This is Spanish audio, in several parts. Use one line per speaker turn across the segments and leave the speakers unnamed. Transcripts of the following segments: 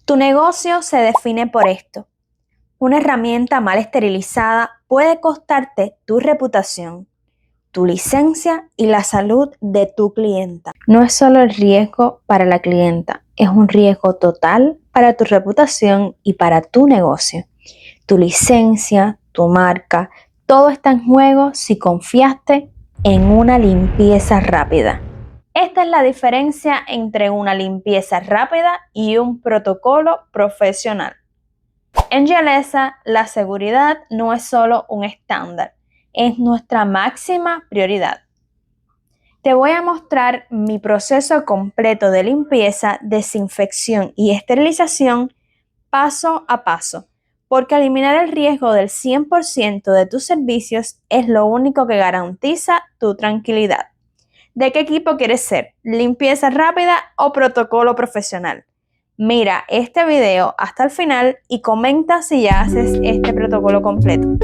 Tu negocio se define por esto. Una herramienta mal esterilizada puede costarte tu reputación, tu licencia y la salud de tu clienta. No es solo el riesgo para la clienta, es un riesgo total para tu reputación y para tu negocio. Tu licencia, tu marca, todo está en juego si confiaste en una limpieza rápida. Esta es la diferencia entre una limpieza rápida y un protocolo profesional. En Yalesa, la seguridad no es solo un estándar, es nuestra máxima prioridad. Te voy a mostrar mi proceso completo de limpieza, desinfección y esterilización paso a paso, porque eliminar el riesgo del 100% de tus servicios es lo único que garantiza tu tranquilidad. ¿De qué equipo quieres ser? ¿Limpieza rápida o protocolo profesional? Mira este video hasta el final y comenta si ya haces este protocolo completo.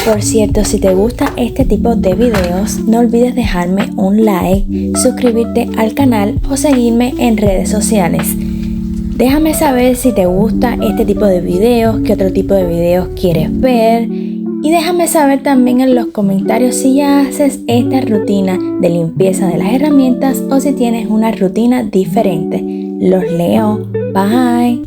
Por cierto, si te gusta este tipo de videos, no olvides dejarme un like, suscribirte al canal o seguirme en redes sociales. Déjame saber si te gusta este tipo de videos, qué otro tipo de videos quieres ver. Y déjame saber también en los comentarios si ya haces esta rutina de limpieza de las herramientas o si tienes una rutina diferente. Los leo. Bye.